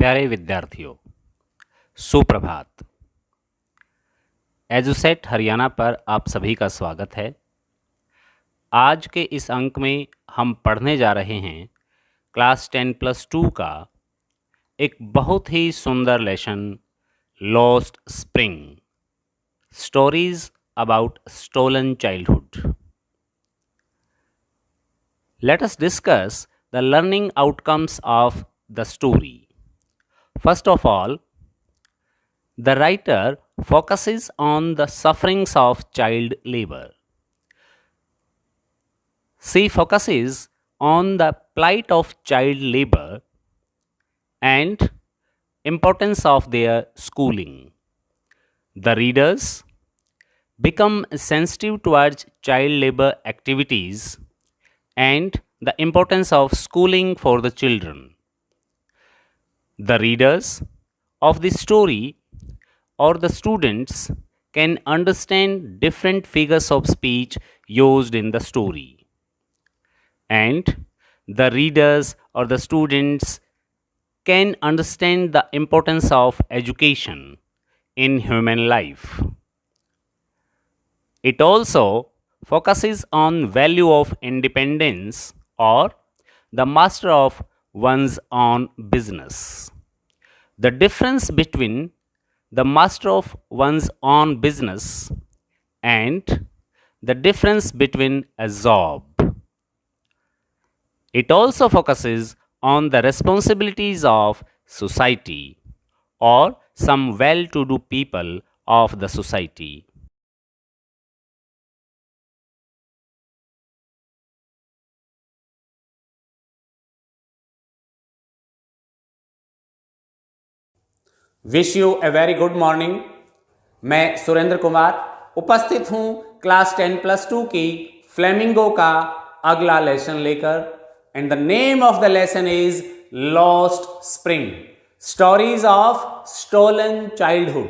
प्यारे विद्यार्थियों, सुप्रभात। एजुसेट हरियाणा पर आप सभी का स्वागत है। आज के इस अंक में हम पढ़ने जा रहे हैं क्लास 10+2 का एक बहुत ही सुंदर lesson, lost spring, stories about stolen childhood. Let us discuss the learning outcomes of the story. First of all, the writer focuses on the sufferings of child labor. She focuses on the plight of child labor and importance of their schooling. The readers become sensitive towards child labor activities and the importance of schooling for the children. The readers of the story or the students can understand different figures of speech used in the story. And the readers or the students can understand the importance of education in human life. It also focuses on value of independence or the master of one's own business. The difference between the master of one's own business and the difference between a job. It also focuses on the responsibilities of society or some well-to-do people of the society. Wish U a very good morning. मैं सुरेंद्र कुमार उपस्थित हूं class 10+2 की flamingo का अगला lesson लेकर। And the name of the lesson is lost spring, stories of stolen childhood,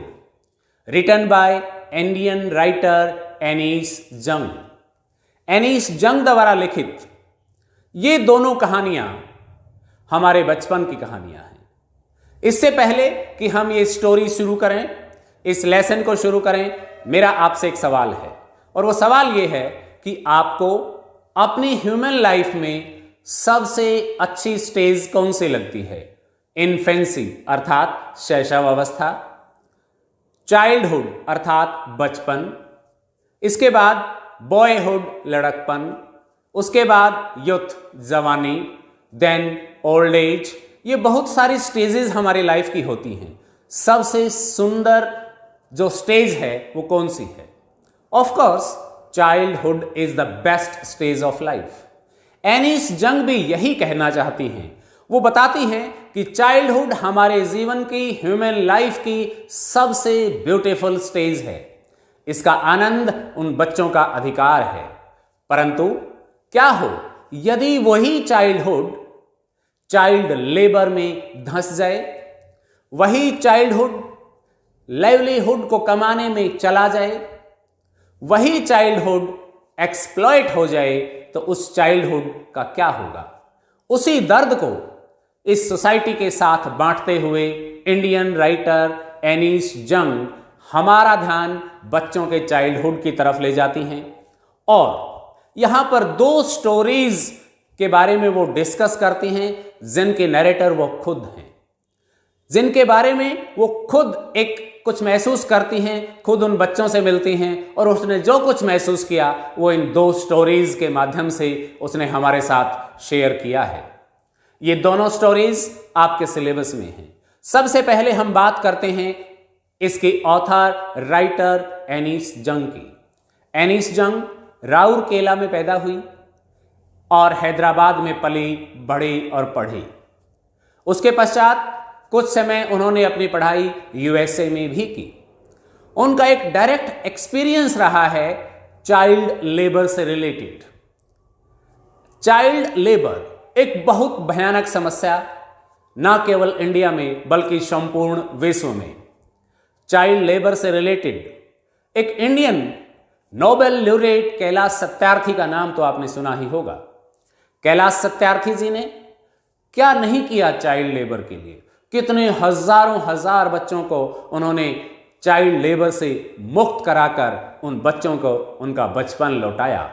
written by Indian writer Anees Jung. Anees Jung द्वारा लिखित ये दोनों कहानियां हमारे बचपन की कहानियां हैं। इससे पहले कि हम ये स्टोरी शुरू करें, इस लेसन को शुरू करें, मेरा आपसे एक सवाल है। और वो सवाल ये है कि आपको अपनी ह्यूमन लाइफ में सबसे अच्छी स्टेज कौन सी लगती है? इन्फेंसी अर्थात शैशव अवस्था, चाइल्डहुड अर्थात बचपन, इसके बाद बॉयहुड लड़कपन, उसके बाद यूथ जवानी, देन ओल्ड एज। ये बहुत सारी स्टेजेस हमारी लाइफ की होती हैं। सबसे सुंदर जो स्टेज है वो कौन सी है? Of course childhood is the best stage of life. Annie's जंग भी यही कहना चाहती हैं। वो बताती हैं कि चाइल्डहुड हमारे जीवन की, ह्यूमन लाइफ की सबसे ब्यूटीफुल स्टेज है। इसका आनंद उन बच्चों का अधिकार है। परंतु क्या हो यदि वही चाइल्डहुड चाइल्ड लेबर में धंस जाए, वही चाइल्डहुड लाइवलीहुड को कमाने में चला जाए, वही चाइल्डहुड एक्सप्लॉइट हो जाए, तो उस चाइल्डहुड का क्या होगा? उसी दर्द को इस सोसाइटी के साथ बांटते हुए इंडियन राइटर एनीस जंग हमारा ध्यान बच्चों के चाइल्डहुड की तरफ ले जाती हैं। और यहां पर दो स्टोरीज के बारे में वो डिस्कस करती हैं जिनके नरेटर वो खुद हैं, जिनके बारे में वो खुद एक कुछ महसूस करती हैं, खुद उन बच्चों से मिलती हैं और उसने जो कुछ महसूस किया वो इन दो स्टोरीज के माध्यम से उसने हमारे साथ शेयर किया है। ये दोनों स्टोरीज आपके सिलेबस में हैं। सबसे पहले हम बात करते हैं इसकी ऑथर राइटर एनीस जंग की। एनीस जंग राउरकेला में पैदा हुई और हैदराबाद में पली, बढ़ी और पढ़ी। उसके पश्चात कुछ समय उन्होंने अपनी पढ़ाई यूएसए में भी की। उनका एक डायरेक्ट एक्सपीरियंस रहा है चाइल्ड लेबर से रिलेटेड। चाइल्ड लेबर एक बहुत भयानक समस्या न केवल इंडिया में बल्कि संपूर्ण विश्व में। चाइल्ड लेबर से रिलेटेड एक Indian Nobel laureate Kailash Satyarthi का नाम तो आपने सुना ही होगा। कैलाश सत्यार्थी जी ने क्या नहीं किया चाइल्ड लेबर के लिए। कितने हजारों हजार बच्चों को उन्होंने चाइल्ड लेबर से मुक्त कराकर उन बच्चों को उनका बचपन लौटाया।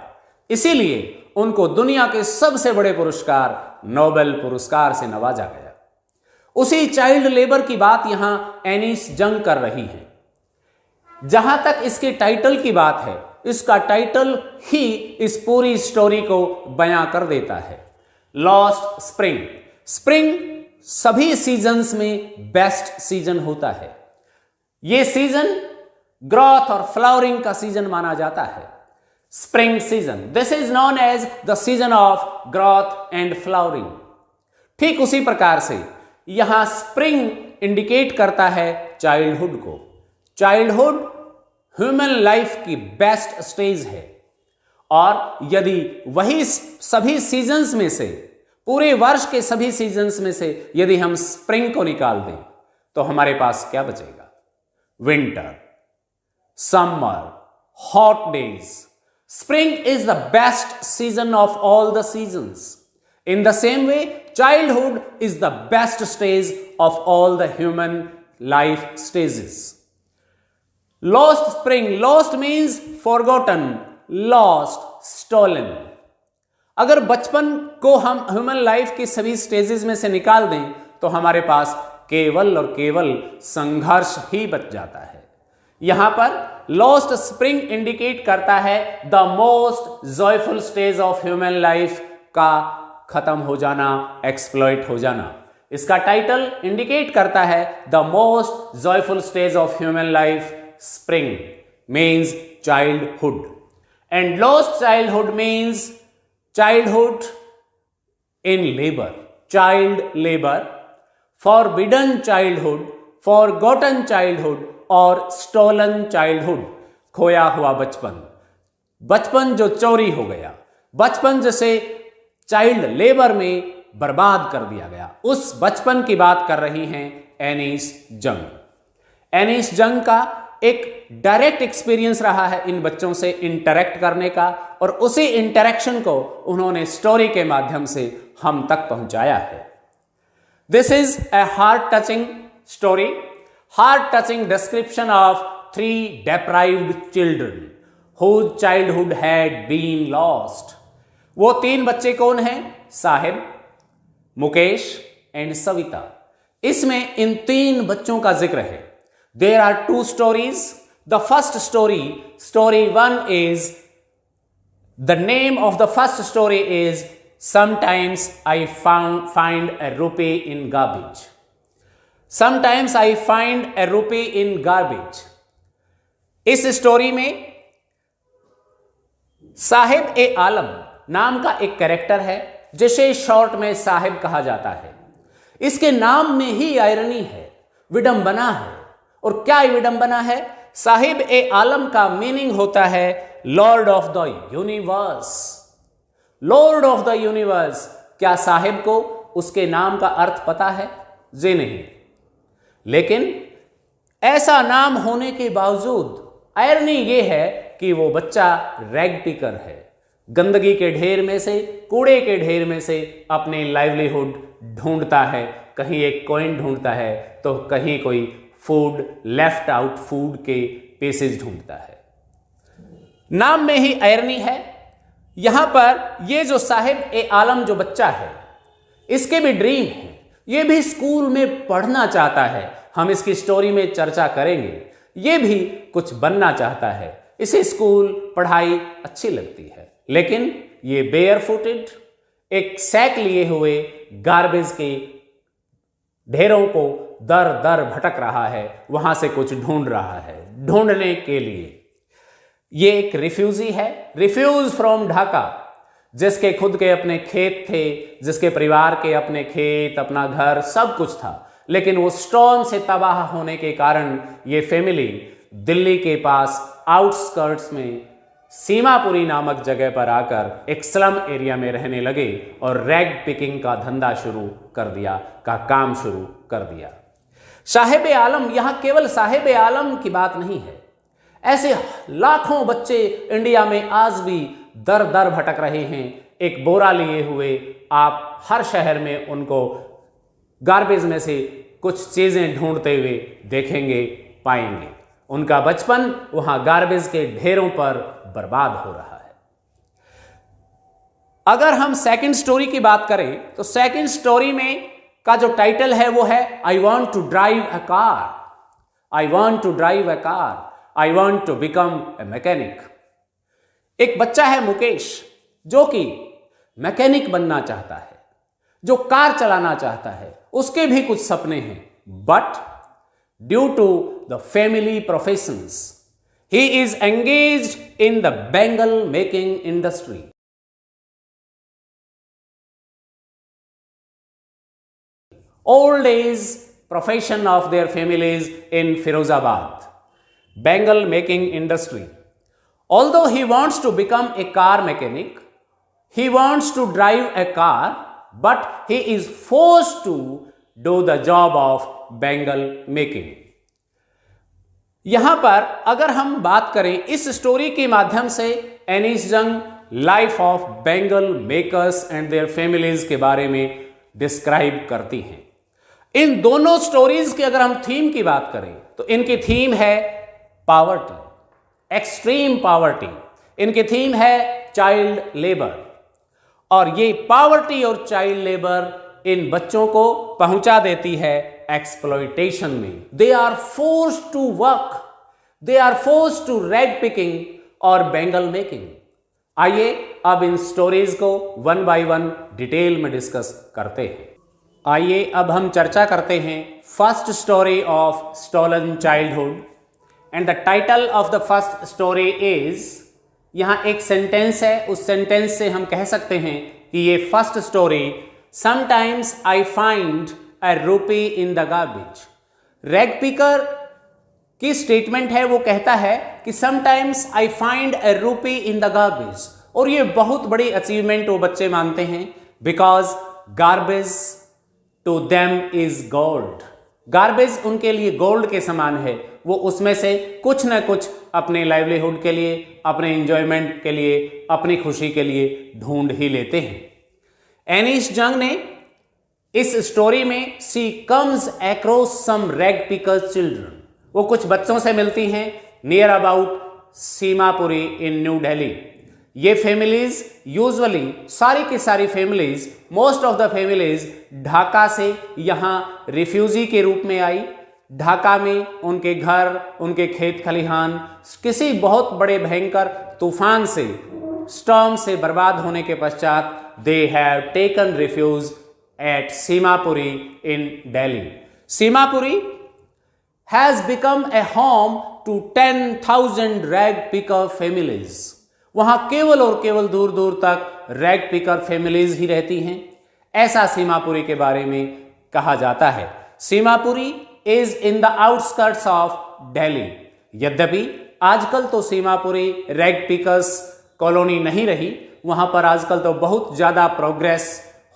इसीलिए उनको दुनिया के सबसे बड़े पुरस्कार नोबेल पुरस्कार से नवाजा गया। उसी चाइल्ड लेबर की बात यहां एनीस जंग कर रही है। जहां तक इसके टाइटल की बात है, इसका टाइटल ही इस पूरी स्टोरी को बयां कर देता है। Lost spring. स्प्रिंग सभी सीजन्स में बेस्ट सीजन होता है। यह सीजन ग्रोथ और फ्लावरिंग का सीजन माना जाता है। Spring season, this is known as the season of growth and flowering. ठीक उसी प्रकार से यहां स्प्रिंग इंडिकेट करता है चाइल्डहुड को। चाइल्डहुड ह्यूमन लाइफ की बेस्ट स्टेज है, और यदि वही सभी सीजन्स में से, पूरे वर्ष के सभी सीजन्स में से यदि हम स्प्रिंग को निकाल दें तो हमारे पास क्या बचेगा? Winter, summer, hot days. Spring is the best season of all the seasons. In the same way, childhood is the best stage of all the human life stages. Lost spring. Lost means forgotten, lost, stolen. अगर बचपन को हम human life की सभी stages में से निकाल दें तो हमारे पास केवल और केवल संघर्ष ही बच जाता है। यहां पर लॉस्ट स्प्रिंग इंडिकेट करता है the most joyful stage of human life का खत्म हो जाना, एक्सप्लॉइट हो जाना। इसका टाइटल इंडिकेट करता है the most joyful stage of human life. Spring means childhood and lost childhood means childhood in labour, child labour, forbidden childhood, forgotten childhood और स्टोलन चाइल्डहुड, खोया हुआ बचपन, बचपन जो चोरी हो गया, बचपन जिसे चाइल्ड लेबर में बर्बाद कर दिया गया, उस बचपन की बात कर रही हैं एनीस जंग। एनीस जंग का एक डायरेक्ट एक्सपीरियंस रहा है इन बच्चों से इंटरेक्ट करने का, और उसी इंटरेक्शन को उन्होंने स्टोरी के माध्यम से हम तक पहुंचाया है। This is a heart touching story, heart touching description of 3 deprived children whose childhood had been lost। वो 3 बच्चे कौन हैं? साहिब, मुकेश एंड सविता। इसमें इन 3 बच्चों का जिक्र है। There are 2 stories. The first story, story 1 is, the name of the first story is sometimes I find a rupee in garbage. Sometimes I find a rupee in garbage. इस स्टोरी में साहिब ए आलम नाम का एक कैरेक्टर है जिसे short में साहिब कहा जाता है। इसके नाम में ही आयरनी है, विडंबना है। और क्या विडंबना है? साहिब ए आलम का मीनिंग होता है Lord of the universe. Lord of the universe. क्या साहिब को उसके नाम का अर्थ पता है? जी नहीं। लेकिन ऐसा नाम होने के बावजूद आयरनी यह है कि वो बच्चा रैग पिकर है। गंदगी के ढेर में से, कूड़े के ढेर में से अपने लाइवलीहुड ढूंढता है। कहीं एक कॉइन ढूंढता है तो कहीं कोई फूड, लेफ्ट आउट फूड के पीसेज ढूंढता है। नाम में ही आयरनी है। यहां पर ये जो साहिब ए आलम जो बच्चा है, इसके भी ड्रीम है, ये भी स्कूल में पढ़ना चाहता है। हम इसकी स्टोरी में चर्चा करेंगे। ये भी कुछ बनना चाहता है, इसे स्कूल पढ़ाई अच्छी लगती है, लेकिन ये बेयर फुटेड एक सैक लिए हुए गार्बेज के ढेरों को दर दर भटक रहा है, वहां से कुछ ढूंढ रहा है। ढूंढने के लिए ये एक रिफ्यूजी है, रिफ्यूज फ्रॉम ढाका, जिसके खुद के अपने खेत थे, जिसके परिवार के अपने खेत, अपना घर, सब कुछ था, लेकिन वो स्टॉर्म से तबाह होने के कारण ये फैमिली दिल्ली के पास आउटस्कर्ट्स में सीमापुरी नामक जगह पर आकर एक स्लम एरिया में रहने लगे और रैग पिकिंग का धंधा शुरू कर दिया, का काम शुरू कर दिया। साहिब आलम, यहां केवल साहिब आलम की बात नहीं है, ऐसे लाखों बच्चे इंडिया में आज भी दर दर भटक रहे हैं। एक बोरा लिए हुए आप हर शहर में उनको गार्बेज में से कुछ चीजें ढूंढते हुए देखेंगे, पाएंगे। उनका बचपन वहां गार्बेज के ढेरों पर बर्बाद हो रहा है। अगर हम सेकंड स्टोरी की बात करें तो सेकंड स्टोरी में का जो टाइटल है वो है I want to drive a car, I want to drive a car, I want to become a mechanic. एक बच्चा है मुकेश जो कि मैकेनिक बनना चाहता है, जो कार चलाना चाहता है, उसके भी कुछ सपने हैं, but due to the family professions he is engaged in the bangle making industry. Old age profession of their families in Firozabad, bangle making industry. Although he wants to become a car mechanic, he wants to drive a car, but he is forced to do the job of bangle making. यहां पर अगर हम बात करें इस story के माध्यम से एनीस जंग life of bangle makers and their families के बारे में डिस्क्राइब करती हैं। इन दोनों स्टोरीज की अगर हम थीम की बात करें तो इनकी थीम है पावर्टी, एक्सट्रीम पावर्टी। इनकी थीम है चाइल्ड लेबर, और ये पावर्टी और चाइल्ड लेबर इन बच्चों को पहुंचा देती है एक्सप्लॉयटेशन में। They are forced to work, they are forced to rag picking और बैंगल मेकिंग। आइए अब इन स्टोरीज को वन बाय वन डिटेल में डिस्कस करते हैं। आइए अब हम चर्चा करते हैं first story of stolen childhood, and the title of the first story is, यहां एक सेंटेंस है, उस सेंटेंस से हम कह सकते हैं कि ये first story sometimes I find a rupee in the garbage. Rag picker की स्टेटमेंट है, वो कहता है कि sometimes I find a rupee in the garbage, और ये बहुत बड़ी अचीवमेंट वो बच्चे मानते हैं, because garbage to them is gold. Garbage उनके लिए गोल्ड के समान है, वो उसमें से कुछ ना कुछ अपने लाइवलीहुड के लिए, अपने एंजॉयमेंट के लिए, अपनी खुशी के लिए ढूंढ ही लेते हैं। एनीस जंग ने इस स्टोरी में she comes across some rag picker children, वो कुछ बच्चों से मिलती हैं near about Seemapuri in New Delhi. ये फैमिलीज यूजुअली, सारी की सारी families, most of the families Dhaka से यहां रिफ्यूजी के रूप में आई। ढाका में उनके घर, उनके खेत खलिहान किसी बहुत बड़े भयंकर तूफान से, स्टॉर्म से बर्बाद होने के पश्चात they have taken refuge at Seemapuri in Delhi. Seemapuri has become a home to 10,000 rag picker families. वहां केवल और केवल दूर दूर तक रैग पिकर फैमिलीज ही रहती हैं, ऐसा सीमापुरी के बारे में कहा जाता है। Seemapuri is in the outskirts of Delhi. यद्यपि आजकल तो सीमापुरी रैग पिकर्स कॉलोनी नहीं रही, वहां पर आजकल तो बहुत ज्यादा प्रोग्रेस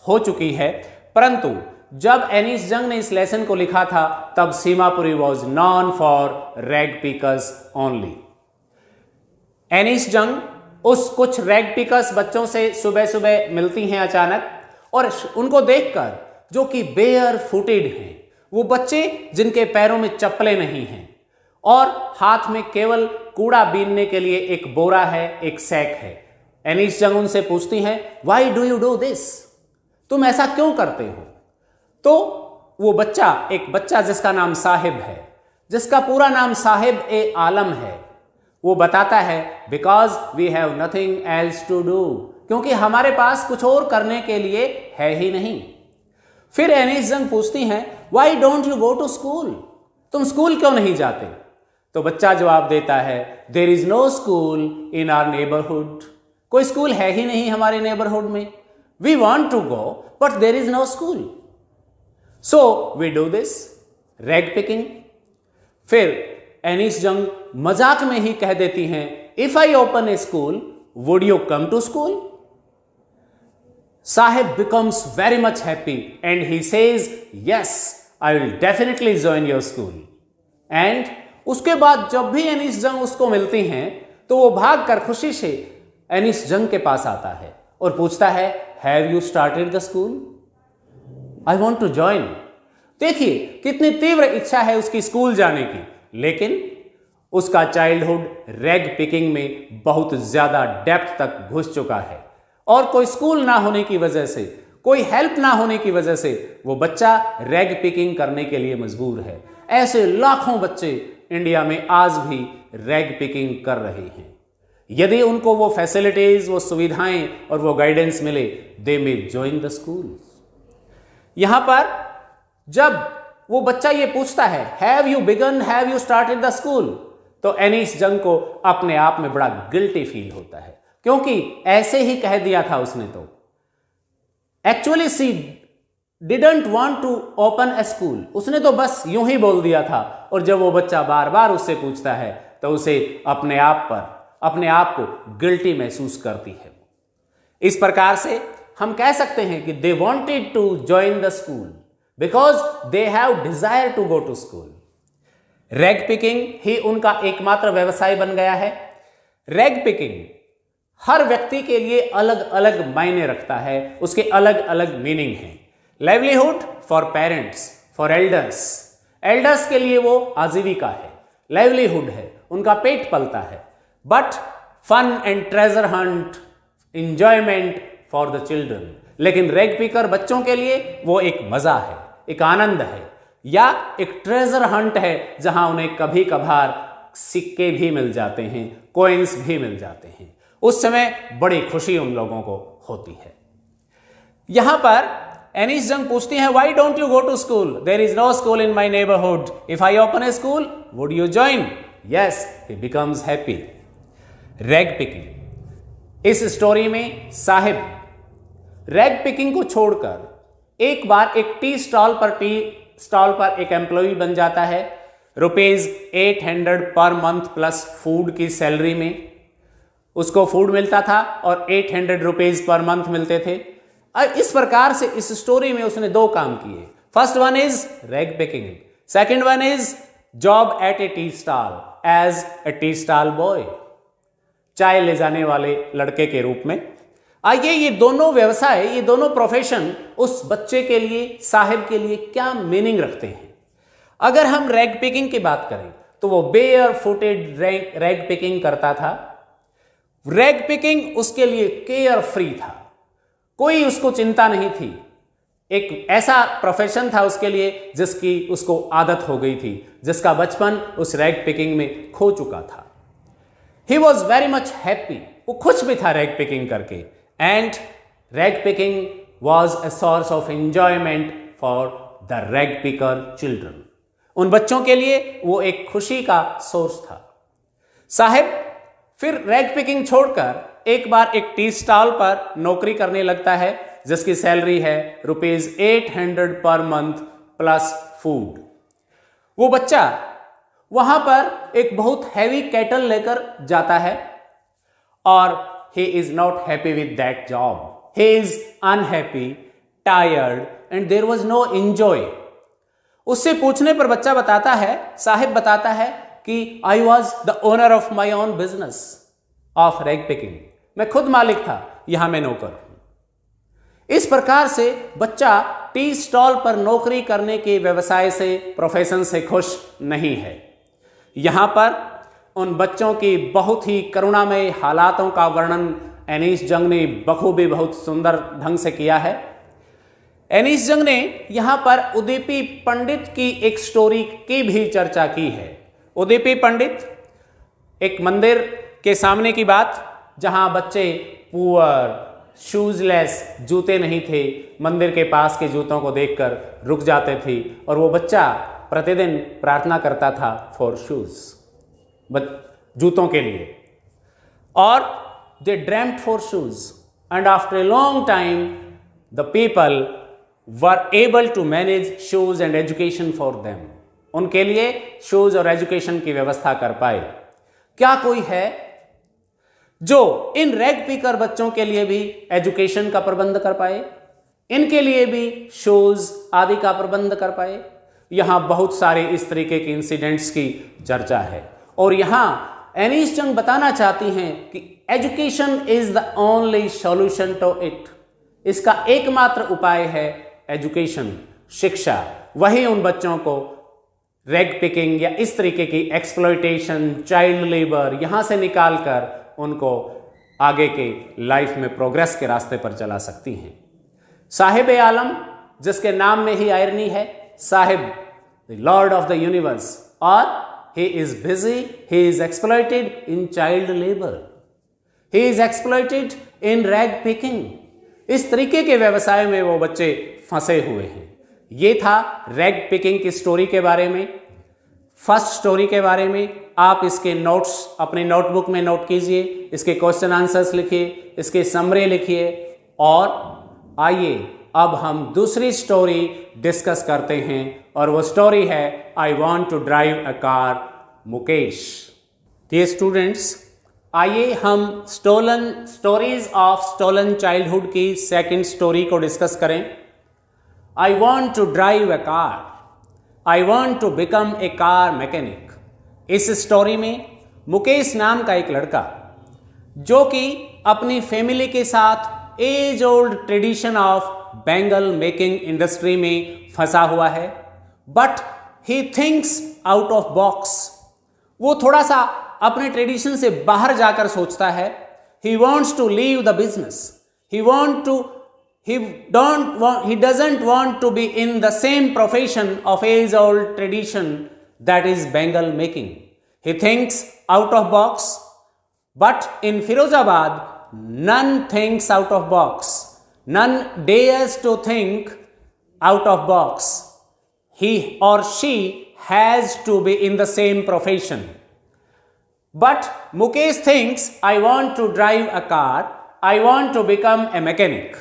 हो चुकी है, परंतु जब एनीस जंग ने इस लेसन को लिखा था तब Seemapuri was non for rag pickers only. Annie's जंग उस कुछ रैग पिकर्स बच्चों से सुबह सुबह मिलती हैं अचानक, और उनको देखकर, जो कि बेयर फुटेड हैं, वो बच्चे जिनके पैरों में चप्पलें नहीं हैं और हाथ में केवल कूड़ा बीनने के लिए एक बोरा है, एक सैक है। एनीस जंग उनसे पूछती हैं, why do you do this, तुम ऐसा क्यों करते हो? तो वो बच्चा, एक बच्चा जिसका नाम साहिब है, जिसका पूरा नाम साहिब ए आलम है, वो बताता है because we have nothing else to do, क्योंकि हमारे पास कुछ और करने के लिए है ही नहीं। फिर एनीस जंग पूछती हैं, why don't you go to school, तुम स्कूल क्यों नहीं जाते? तो बच्चा जवाब देता है, there is no school in our neighbourhood, कोई स्कूल है ही नहीं हमारे नेबरहुड में। We want to go but there is no school, so we do this rag picking. फिर एनीस जंग मजाक में ही कह देती हैं, if I open a school would you come to school? Sahib becomes very much happy and he says, yes, I will definitely join your school. And उसके बाद जब भी एनीस जंग उसको मिलती हैं तो वो भागकर खुशी से एनीस जंग के पास आता है और पूछता है, have you started the school? I want to join. देखिए कितनी तीव्र इच्छा है उसकी स्कूल जाने की, लेकिन उसका चाइल्डहुड रैग पिकिंग में बहुत ज्यादा डेप्थ तक घुस चुका है और कोई स्कूल ना होने की वजह से, कोई हेल्प ना होने की वजह से वो बच्चा रैग पिकिंग करने के लिए मजबूर है। ऐसे लाखों बच्चे इंडिया में आज भी रैग पिकिंग कर रहे हैं। यदि उनको वो फैसिलिटीज, वो सुविधाएं और वो गाइडेंस मिले, they may join the school. यहां पर जब वो बच्चा ये पूछता है have you begun, have you started the school, तो एनीस जंग को अपने आप में बड़ा गिल्टी फील होता है, क्योंकि ऐसे ही कह दिया था उसने। तो actually she didn't want to open a school, उसने तो बस यूं ही बोल दिया था। और जब वो बच्चा बार बार उससे पूछता है तो उसे अपने आप को गिल्टी महसूस करती है। इस प्रकार से हम कह सकते हैं कि they wanted to join the school because they have desire to go to school. Rag picking ही उनका एकमात्र व्यवसाय बन गया है। रैग पिकिंग हर व्यक्ति के लिए अलग अलग मायने रखता है, उसके अलग अलग मीनिंग हैं। Livelihood for parents, for elders के लिए वो आजीविका है, लाइवलीहुड है, उनका पेट पलता है। But fun and treasure hunt, enjoyment for the children. लेकिन रैग पिकर बच्चों के लिए वो एक मजा है, एक आनंद है, या एक ट्रेजर हंट है जहां उन्हें कभी कभार सिक्के भी मिल जाते हैं, कॉइन्स भी मिल जाते हैं। उस समय बड़ी खुशी उन लोगों को होती है। यहां पर एनीस जंग पूछती हैं why don't you go to school, there is no school in my neighbourhood, if I open a school would you join? Yes, he becomes happy. Rag picking, इस स्टोरी में साहिब रैग पिकिंग को छोड़कर एक बार एक tea stall पर एक employ बन जाता है। ₹800 पर मंथ प्लस फूड की सैलरी में उसको फूड मिलता था और ₹800 पर मंथ मिलते थे। इस प्रकार से इस स्टोरी में उसने दो काम किए। First one is rag picking, second one is job at a tea stall as a tea stall boy, चाय ले जाने वाले लड़के के रूप में। आइए ये दोनों व्यवसाय, ये दोनों प्रोफेशन उस बच्चे के लिए, साहिब के लिए क्या मीनिंग रखते हैं। अगर हम रैग पिकिंग की बात करें तो वो बेयर फुटेड रैग पिकिंग करता था। रैग पिकिंग उसके लिए केयर फ्री था, कोई उसको चिंता नहीं थी। एक ऐसा प्रोफेशन था उसके लिए जिसकी उसको आदत हो गई थी, जिसका बचपन उस रैग पिकिंग में खो चुका था। He was very much happy, वो खुश भी था रैग पिकिंग करके। And rag picking was a source of enjoyment for the rag picker children. उन बच्चों के लिए वो एक खुशी का सोर्स था। साहिब फिर रैग पिकिंग छोड़कर एक बार एक टी स्टॉल पर नौकरी करने लगता है, जिसकी सैलरी है ₹800 पर मंथ प्लस फूड। वो बच्चा वहां पर एक बहुत हैवी कैटल लेकर जाता है और he is not happy with that job. He is unhappy, tired and there was no enjoy. उससे पूछने पर बच्चा बताता है, साहिब बताता है कि I was the owner of my own business of rag picking. मैं खुद मालिक था, यहां मैं नौकर हूं। इस प्रकार से बच्चा टी स्टॉल पर नौकरी करने के व्यवसाय से, प्रोफेशन से खुश नहीं है। यहां पर उन बच्चों की बहुत ही करुणामय हालातों का वर्णन एनीस जंग ने बखूबी बहुत सुंदर ढंग से किया है। एनीस जंग ने यहां पर उदीपी पंडित की एक स्टोरी की भी चर्चा की है। उदीपी पंडित एक मंदिर के सामने की बात, जहां बच्चे पुअर, शूजलेस, जूते नहीं थे, मंदिर के पास के जूतों को देखकर रुक जाते थे और वो बच्चा प्रतिदिन प्रार्थना करता था फॉर शूज, जूतों के लिए। और they dreamed for shoes and after a long time the people were able to manage shoes and education for them. उनके लिए शूज और एजुकेशन की व्यवस्था कर पाए। क्या कोई है जो इन रैग पिकर बच्चों के लिए भी एजुकेशन का प्रबंध कर पाए, इनके लिए भी शूज आदि का प्रबंध कर पाए? यहां बहुत सारे इस तरीके के इंसिडेंट्स की चर्चा है और यहां एनीस जंग बताना चाहती हैं कि education is the only solution to it. इसका एकमात्र उपाय है एजुकेशन, शिक्षा, वही उन बच्चों को रैग पिकिंग या इस तरीके की एक्सप्लॉयटेशन, चाइल्ड लेबर यहां से निकालकर उनको आगे के लाइफ में प्रोग्रेस के रास्ते पर चला सकती हैं। साहिब आलम, जिसके नाम में ही आयरनी है, Sahib the Lord of the universe, और he is busy, he is exploited in child labor, he is exploited in rag picking। इस तरीके के व्यवसाय में वो बच्चे फंसे हुए हैं। ये था रैग पिकिंग की स्टोरी के बारे में, फर्स्ट स्टोरी के बारे में। आप इसके नोट्स अपने नोटबुक में नोट कीजिए, इसके क्वेश्चन आंसर्स लिखिए, इसके समरी लिखिए, और आइए अब हम दूसरी स्टोरी डिस्कस करते हैं, और वो स्टोरी है I want to drive a car, Mukesh. Dear students, आइए हम स्टोरीज ऑफ स्टोलन चाइल्डहुड की सेकंड स्टोरी को डिस्कस करें। I want to drive a car, I want to become a car mechanic. इस स्टोरी में मुकेश नाम का एक लड़का, जो कि अपनी फैमिली के साथ age old tradition of bangle making industry में फंसा हुआ है, but he thinks out of box. वो थोड़ा सा अपने ट्रेडिशन से बाहर जाकर सोचता है। He wants to leave the business, he doesn't want to be in the same profession of age old tradition, that is Bengal making. He thinks out of box, but in Firozabad none thinks out of box, none dares to think out of box. He or she has to be in the same profession. But Mukesh thinks, I want to drive a car, I want to become a mechanic.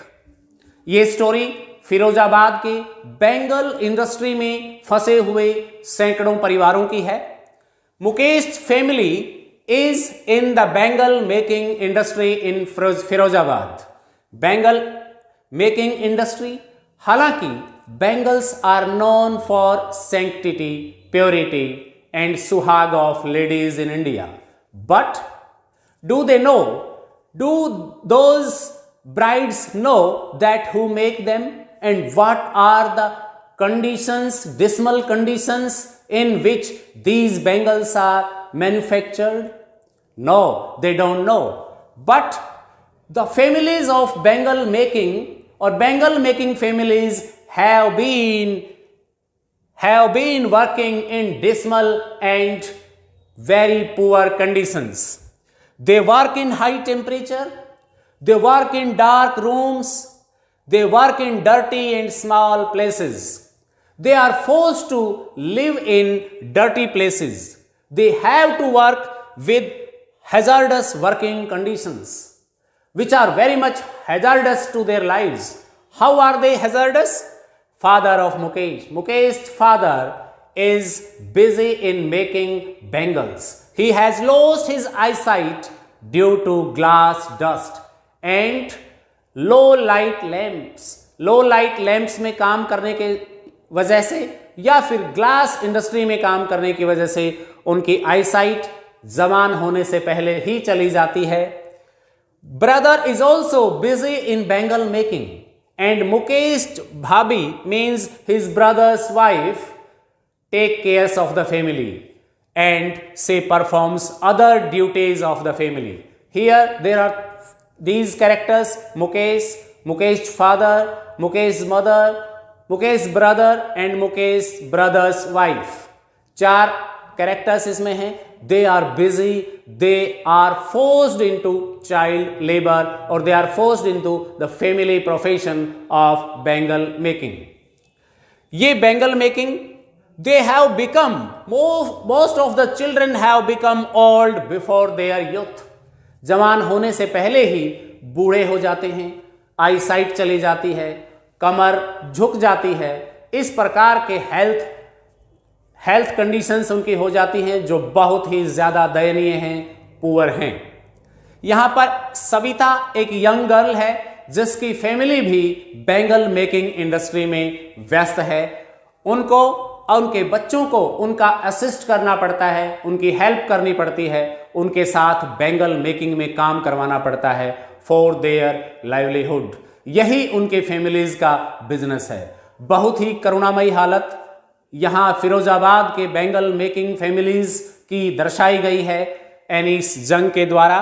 ये story Firozabad के bangle industry में फंसे हुए सैकड़ों परिवारों की है। Mukesh family is in the bangle making industry in Firozabad. Bangle making industry, हालांकि bangles are known for sanctity, purity and suhag of ladies in India, but do they know, do those brides know that who make them, and what are the conditions, dismal conditions in which these bangles are manufactured? No, they don't know. But the families of bangle making or bangle making families have been working in dismal and very poor conditions. They work in high temperature, they work in dark rooms, they work in dirty and small places. They are forced to live in dirty places. They have to work with hazardous working conditions, which are very much hazardous to their lives. How are they hazardous? Father of Mukesh, Mukesh's father is busy in making bangles. He has lost his eyesight due to glass dust and low light lamps में काम करने के वजह से या फिर glass industry में काम करने की वजह से उनकी आईसाइट जवान होने से पहले ही चली जाती है। Brother is also busy in bangle making and Mukesh bhabhi means his brother's wife take cares of the family and से performs other duties of the family. Here there are these characters: Mukesh's father, Mukesh's mother, Mukesh's brother and Mukesh's brother's wife. 4 characters इसमें हैं। They are busy, they are forced into child labor or they are forced into the family profession of bangle making. ये bangle making, they have become, most of the children have become old before their youth. जवान होने से पहले ही बूढ़े हो जाते हैं, आई site चली जाती है, कमर झुक जाती है। इस प्रकार के हेल्थ कंडीशंस उनकी हो जाती हैं जो बहुत ही ज़्यादा दयनीय हैं, पुअर हैं। यहाँ पर सविता एक यंग गर्ल है जिसकी फैमिली भी बैंगल मेकिंग इंडस्ट्री में व्यस्त है। उनको और उनके बच्चों को उनका असिस्ट करना पड़ता है, उनकी हेल्प करनी पड़ती है, उनके साथ बैंगल मेकिंग में काम करवाना पड़ता है फॉर देयर लाइवलीहुड। यही उनके फैमिलीज का बिजनेस है। बहुत ही करुणामयी हालत यहाँ फिरोजाबाद के बैंगल मेकिंग फैमिलीज की दर्शाई गई है एनीस जंग के द्वारा।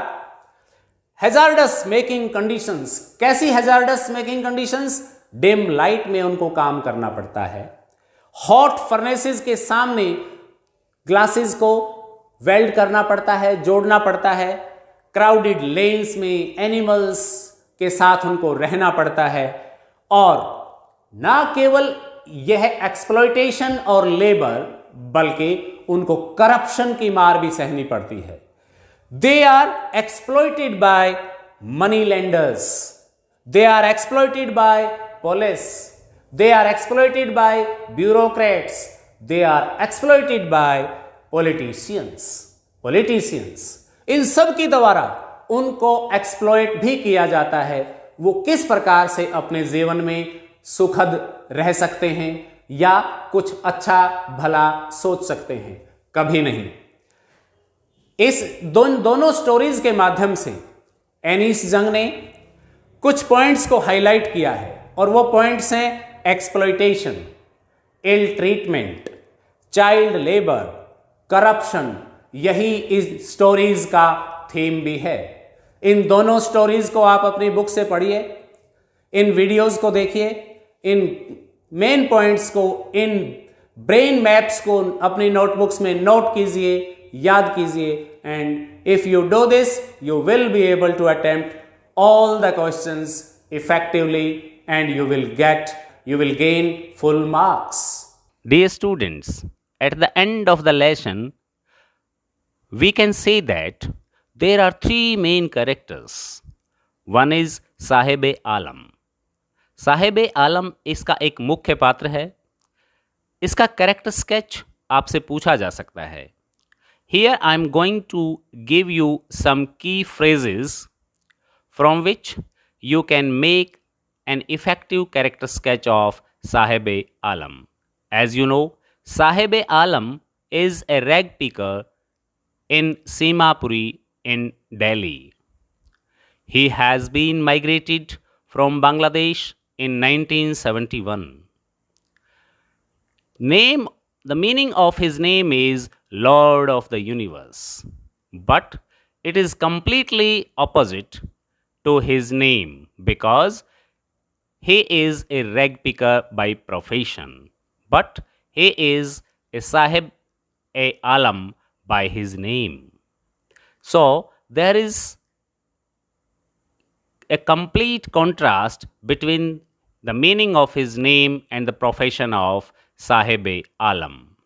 हैजार्डस मेकिंग कंडीशंस, कैसी hazards making conditions? Dim light में उनको काम करना पड़ता है। हॉट फर्नेसेस के सामने ग्लासेस को वेल्ड करना पड़ता है, जोड़ना पड़ता है। क्राउडेड लेन्स में एनिमल्स के साथ उनको रहना पड़ता है। और ना केवल यह एक्सप्लॉयटेशन और लेबर, बल्कि उनको करप्शन की मार भी सहनी पड़ती है। They are exploited by money lenders, they are exploited by police, they are exploited by bureaucrats, they are exploited by politicians। इन सब की द्वारा उनको एक्सप्लॉइट भी किया जाता है। वो किस प्रकार से अपने जीवन में सुखद रह सकते हैं या कुछ अच्छा भला सोच सकते हैं, कभी नहीं। इस दोनों स्टोरीज के माध्यम से एनीस जंग ने कुछ पॉइंट्स को हाईलाइट किया है, और वो पॉइंट्स हैं exploitation, ill treatment, child labour, corruption. यही इस स्टोरीज का थीम भी है। इन दोनों स्टोरीज को आप अपनी बुक से पढ़िए, इन वीडियोस को देखिए, इन मेन पॉइंट्स को, इन ब्रेन मैप्स को अपनी नोटबुक्स में नोट कीजिए, याद कीजिए। And if you do this you will be able to attempt all the questions effectively and you will gain full marks। Dear students, at the end of the lesson, we can say that there are three main characters. One is Sahib-e-Alam। Sahib-e-Alam इसका एक मुख्य पात्र है। इसका character sketch आपसे पूछा जा सकता है। Here I am going to give you some key phrases from which you can make an effective character sketch of Sahib-e-Alam। As you know, Sahib-e-Alam is a rag picker in Simapuri in Delhi. He has been migrated from Bangladesh in 1971. The meaning of his name is Lord of the Universe, but it is completely opposite to his name because he is a rag picker by profession, but he is a Sahib-e-Alam by his name. So there is a complete contrast between the meaning of his name and the profession of Sahib-e-Alam.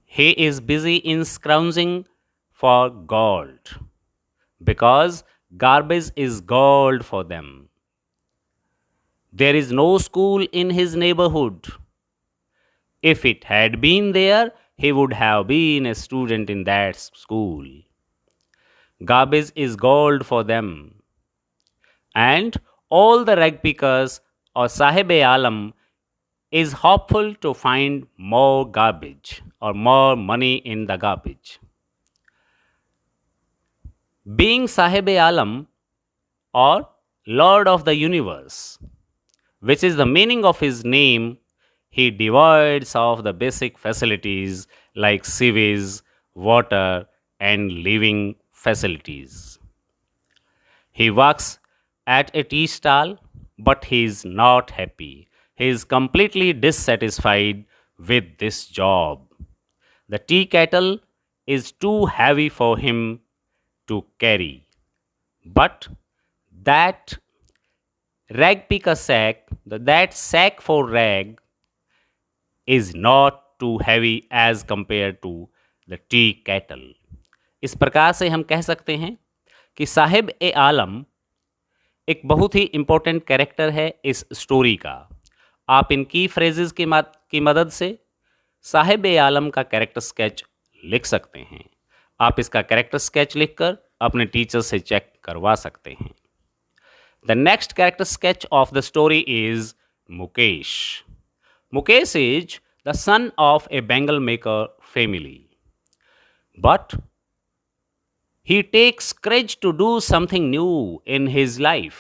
He is busy in scrounging for gold because garbage is gold for them. There is no school in his neighborhood. If it had been there, he would have been a student in that school. Garbage is gold for them. And all the rag pickers or Sahib-e-Alam is hopeful to find more garbage or more money in the garbage. Being Sahib-e-Alam or Lord of the Universe, which is the meaning of his name, he devoids of the basic facilities like sewage, water, and living facilities. He works at a tea stall, but he is not happy. He is completely dissatisfied with this job. The tea kettle is too heavy for him to carry, but that rag picker sack, that sack for rag is not too heavy as compared to the tea kettle। इस प्रकार से हम कह सकते हैं कि साहिब-ए-आलम एक बहुत ही इम्पोर्टेंट कैरेक्टर है इस स्टोरी का। आप इन की फ्रेजेस की मदद से साहिब-ए-आलम का कैरेक्टर स्केच लिख सकते हैं। आप इसका कैरेक्टर स्केच लिखकर अपने टीचर से चेक करवा सकते हैं। The next character sketch of the story is Mukesh. Mukesh is the son of A bangle maker family, but he takes courage to do something new in his life।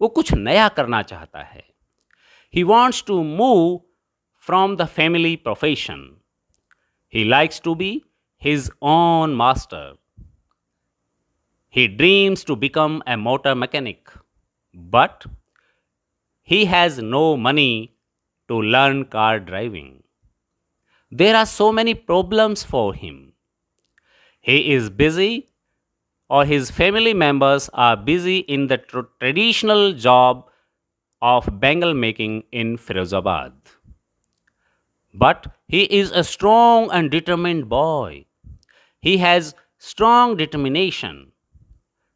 वो कुछ नया करना चाहता है। He wants to move from the family profession. He likes to be his own master. He dreams to become a motor mechanic, but he has no money to learn car driving. There are so many problems for him. He is busy, or his family members are busy in the traditional job of bangle making in Firozabad. But he is a strong and determined boy. He has strong determination.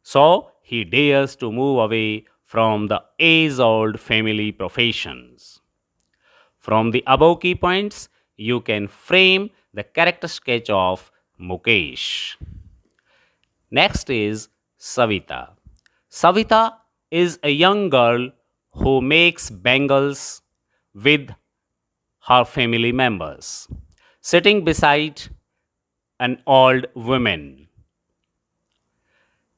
So he dares to move away from the age old family professions. From the above key points, you can frame the character sketch of Mukesh. Next is Savita. Savita is a young girl who makes bangles with her family members, sitting beside an old woman.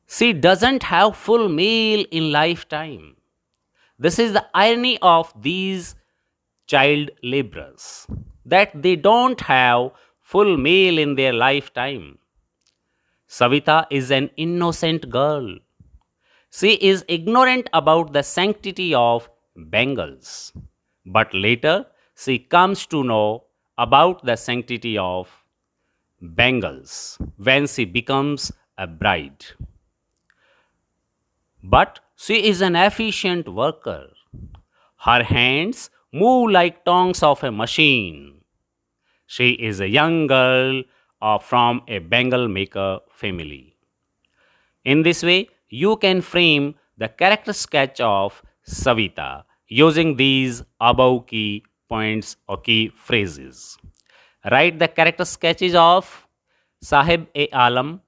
She doesn't have full meal in lifetime. This is the irony of these child laborers, that they don't have full meal in their lifetime. Savita is an innocent girl. She is ignorant about the sanctity of bangles. But later, she comes to know about the sanctity of bangles when she becomes a bride. But she is an efficient worker. Her hands move like tongues of a machine. She is a young girl from a bangle maker family. In this way, you can frame the character sketch of Savita using these above key points or key phrases. Write the character sketches of Sahib e Alam,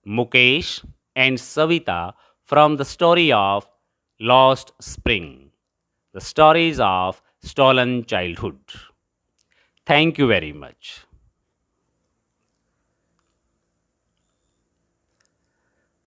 Mukesh, and Savita from the story of Lost Spring, the stories of stolen childhood. Thank you very much.